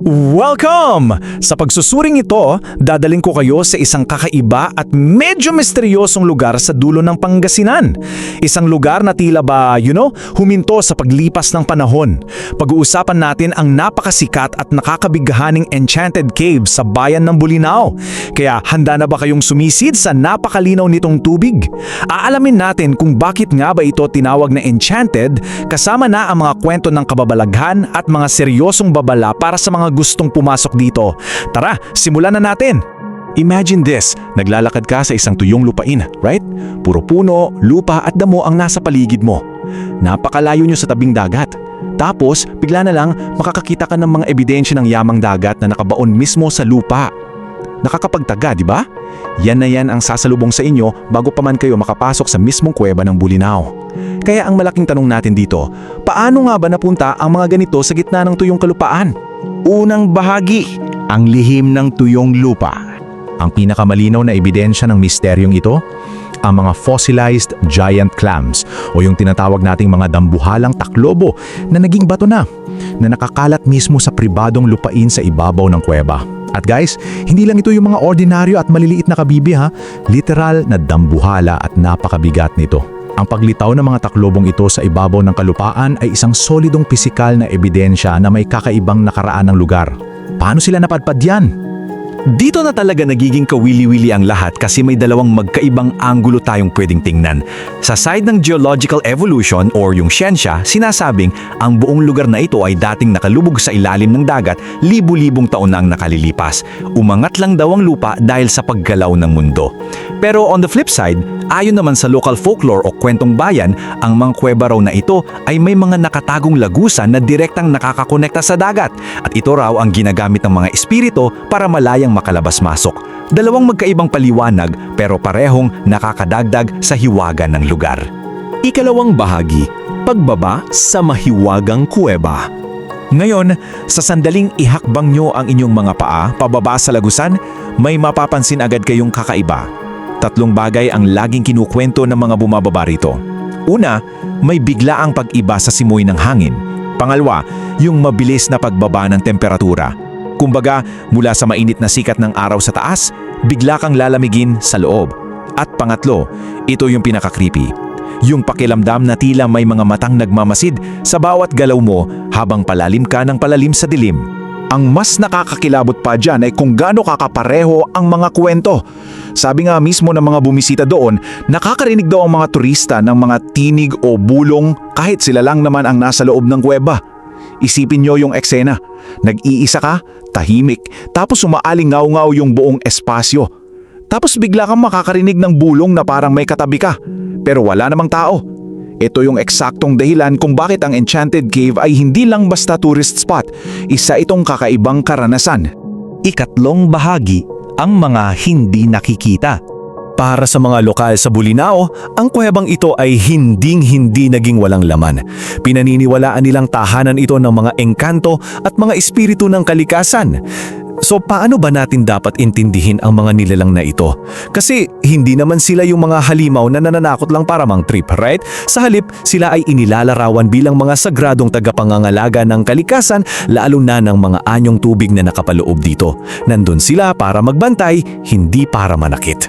Welcome! Sa pagsusuring ito, dadaling ko kayo sa isang kakaiba at medyo misteryosong lugar sa dulo ng Pangasinan. Isang lugar na tila ba, huminto sa paglipas ng panahon. Pag-uusapan natin ang napakasikat at nakakabighaning Enchanted Cave sa bayan ng Bolinao. Kaya handa na ba kayong sumisid sa napakalinaw nitong tubig? Aalamin natin kung bakit nga ba ito tinawag na Enchanted, kasama na ang mga kwento ng kababalaghan at mga seryosong babala para sa mga gustong pumasok dito. Tara, simulan na natin! Imagine this, naglalakad ka sa isang tuyong lupain, right? Puro puno, lupa at damo ang nasa paligid mo. Napakalayo nyo sa tabing dagat. Tapos, bigla na lang makakakita ka ng mga ebidensya ng yamang dagat na nakabaon mismo sa lupa. Nakakapagtaga, di ba? Yan na yan ang sasalubong sa inyo bago pa man kayo makapasok sa mismong kuweba ng Bolinao. Kaya ang malaking tanong natin dito, paano nga ba napunta ang mga ganito sa gitna ng tuyong kalupaan? Unang bahagi, ang lihim ng tuyong lupa. Ang pinakamalinaw na ebidensya ng misteryong ito, ang mga fossilized giant clams o yung tinatawag nating mga dambuhalang taklobo na naging bato na nakakalat mismo sa pribadong lupain sa ibabaw ng kuweba. At guys, hindi lang ito yung mga ordinaryo at maliliit na kabibi ha, literal na dambuhala at napakabigat nito. Ang paglitaw ng mga taklobong ito sa ibabaw ng kalupaan ay isang solidong pisikal na ebidensya na may kakaibang nakaraan ng lugar. Paano sila napadpad yan? Dito na talaga nagiging kawili-wili ang lahat kasi may dalawang magkaibang anggulo tayong pwedeng tingnan. Sa side ng geological evolution or yung siyensya, sinasabing ang buong lugar na ito ay dating nakalubog sa ilalim ng dagat libu-libong taon na ang nakalilipas. Umangat lang daw ang lupa dahil sa paggalaw ng mundo. Pero on the flip side, ayon naman sa local folklore o kwentong bayan, ang mga kuweba raw na ito ay may mga nakatagong lagusan na direktang nakakakonekta sa dagat. At ito raw ang ginagamit ng mga espiritu para malayang makalabas-masok. Dalawang magkaibang paliwanag pero parehong nakakadagdag sa hiwaga ng lugar. Ikalawang bahagi, pagbaba sa mahiwagang kuweba. Ngayon, sa sandaling ihakbang nyo ang inyong mga paa pababa sa lagusan, may mapapansin agad kayong kakaiba. Tatlong bagay ang laging kinukwento ng mga bumababa rito. Una, may biglaang pag-iba sa simoy ng hangin. Pangalawa, yung mabilis na pagbaba ng temperatura. Kumbaga, mula sa mainit na sikat ng araw sa taas, bigla kang lalamigin sa loob. At pangatlo, ito yung pinaka-creepy. Yung pakiramdam na tila may mga matang nagmamasid sa bawat galaw mo habang palalim ka ng palalim sa dilim. Ang mas nakakakilabot pa dyan ay kung gaano kakapareho ang mga kwento. Sabi nga mismo ng mga bumisita doon, nakakarinig daw ang mga turista ng mga tinig o bulong kahit sila lang naman ang nasa loob ng kuweba. Isipin nyo yung eksena. Nag-iisa ka, tahimik, tapos umaalingaw-ngaw yung buong espasyo. Tapos bigla kang makakarinig ng bulong na parang may katabi ka, pero wala namang tao. Ito yung eksaktong dahilan kung bakit ang Enchanted Cave ay hindi lang basta tourist spot. Isa itong kakaibang karanasan. Ikatlong bahagi, ang mga hindi nakikita. Para sa mga lokal sa Bolinao, ang kuwebang ito ay hinding-hindi naging walang laman. Pinaniniwalaan nilang tahanan ito ng mga engkanto at mga espiritu ng kalikasan. So paano ba natin dapat intindihin ang mga nilalang na ito? Kasi hindi naman sila yung mga halimaw na nananakot lang para mang trip, right? Sa halip, sila ay inilalarawan bilang mga sagradong tagapangangalaga ng kalikasan, lalo na ng mga anyong tubig na nakapaloob dito. Nandun sila para magbantay, hindi para manakit.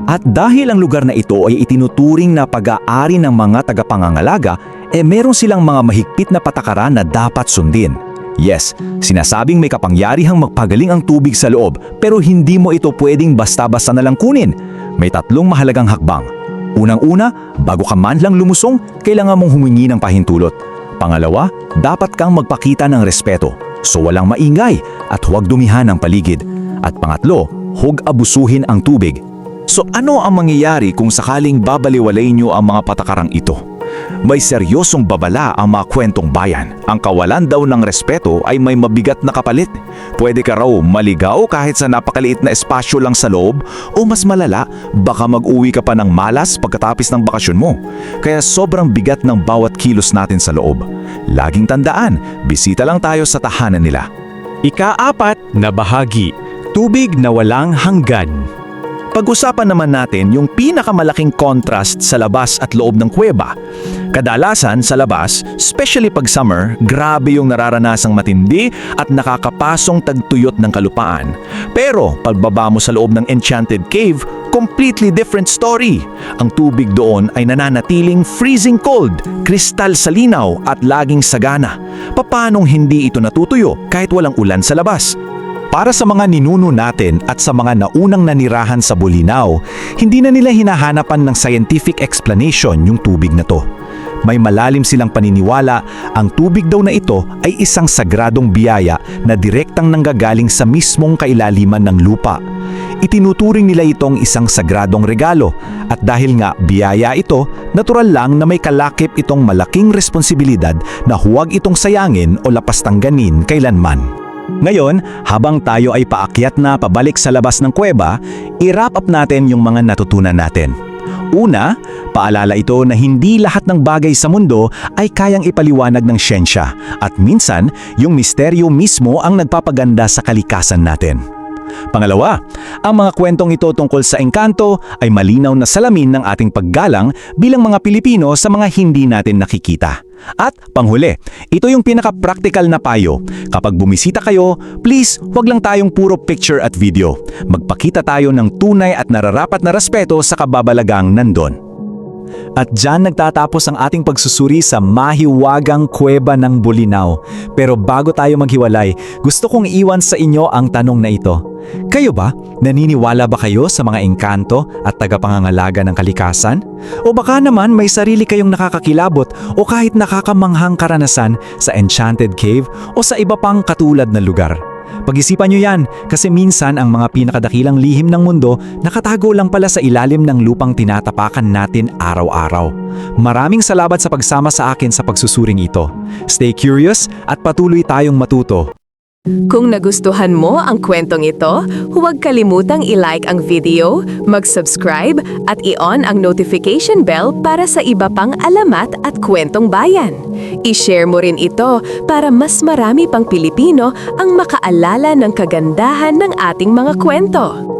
At dahil ang lugar na ito ay itinuturing na pag-aari ng mga tagapangangalaga, meron silang mga mahigpit na patakaran na dapat sundin. Yes, sinasabing may kapangyarihang magpagaling ang tubig sa loob, pero hindi mo ito pwedeng basta-basta na lang kunin. May tatlong mahalagang hakbang. Unang-una, bago ka man lang lumusong, kailangan mong humingi ng pahintulot. Pangalawa, dapat kang magpakita ng respeto, so walang maingay at huwag dumihan ang paligid. At pangatlo, huwag abusuhin ang tubig. So ano ang mangyayari kung sakaling babaliwalayin nyo ang mga patakarang ito? May seryosong babala ang mga kwentong bayan. Ang kawalan daw ng respeto ay may mabigat na kapalit. Pwede ka raw maligaw kahit sa napakaliit na espasyo lang sa loob, o mas malala, baka mag-uwi ka pa ng malas pagkatapos ng bakasyon mo. Kaya sobrang bigat ng bawat kilos natin sa loob. Laging tandaan, bisita lang tayo sa tahanan nila. Ika-4 na bahagi, tubig na walang hanggan. Pag-usapan naman natin yung pinakamalaking contrast sa labas at loob ng kuweba. Kadalasan sa labas, especially pag summer, grabe yung nararanasang matindi at nakakapasong tagtuyot ng kalupaan. Pero pagbaba mo sa loob ng Enchanted Cave, completely different story. Ang tubig doon ay nananatiling freezing cold, kristal sa linaw at laging sagana. Papanong hindi ito natutuyo kahit walang ulan sa labas? Para sa mga ninuno natin at sa mga naunang nanirahan sa Bolinao, hindi na nila hinahanapan ng scientific explanation yung tubig na to. May malalim silang paniniwala, ang tubig daw na ito ay isang sagradong biyaya na direktang nanggagaling sa mismong kailaliman ng lupa. Itinuturing nila itong isang sagradong regalo at dahil nga biyaya ito, natural lang na may kalakip itong malaking responsibilidad na huwag itong sayangin o lapastangganin kailanman. Ngayon, habang tayo ay paakyat na pabalik sa labas ng kuweba, i-wrap up natin yung mga natutunan natin. Una, paalala ito na hindi lahat ng bagay sa mundo ay kayang ipaliwanag ng siyensya at minsan, yung misteryo mismo ang nagpapaganda sa kalikasan natin. Pangalawa, ang mga kwentong ito tungkol sa engkanto ay malinaw na salamin ng ating paggalang bilang mga Pilipino sa mga hindi natin nakikita. At panghuli, ito yung pinaka-practical na payo. Kapag bumisita kayo, please, wag lang tayong puro picture at video. Magpakita tayo ng tunay at nararapat na respeto sa kababalagang nandun. At dyan nagtatapos ang ating pagsusuri sa mahiwagang kuweba ng Bolinao. Pero bago tayo maghiwalay, gusto kong iwan sa inyo ang tanong na ito. Kayo ba? Naniniwala ba kayo sa mga engkanto at tagapangangalaga ng kalikasan? O baka naman may sarili kayong nakakakilabot o kahit nakakamanghang karanasan sa Enchanted Cave o sa iba pang katulad na lugar? Pag-isipan nyo yan kasi minsan ang mga pinakadakilang lihim ng mundo nakatago lang pala sa ilalim ng lupang tinatapakan natin araw-araw. Maraming salamat sa pagsama sa akin sa pagsusuring ito. Stay curious at patuloy tayong matuto. Kung nagustuhan mo ang kwentong ito, huwag kalimutang i-like ang video, mag-subscribe at i-on ang notification bell para sa iba pang alamat at kwentong bayan. I-share mo rin ito para mas marami pang Pilipino ang makaalala ng kagandahan ng ating mga kwento.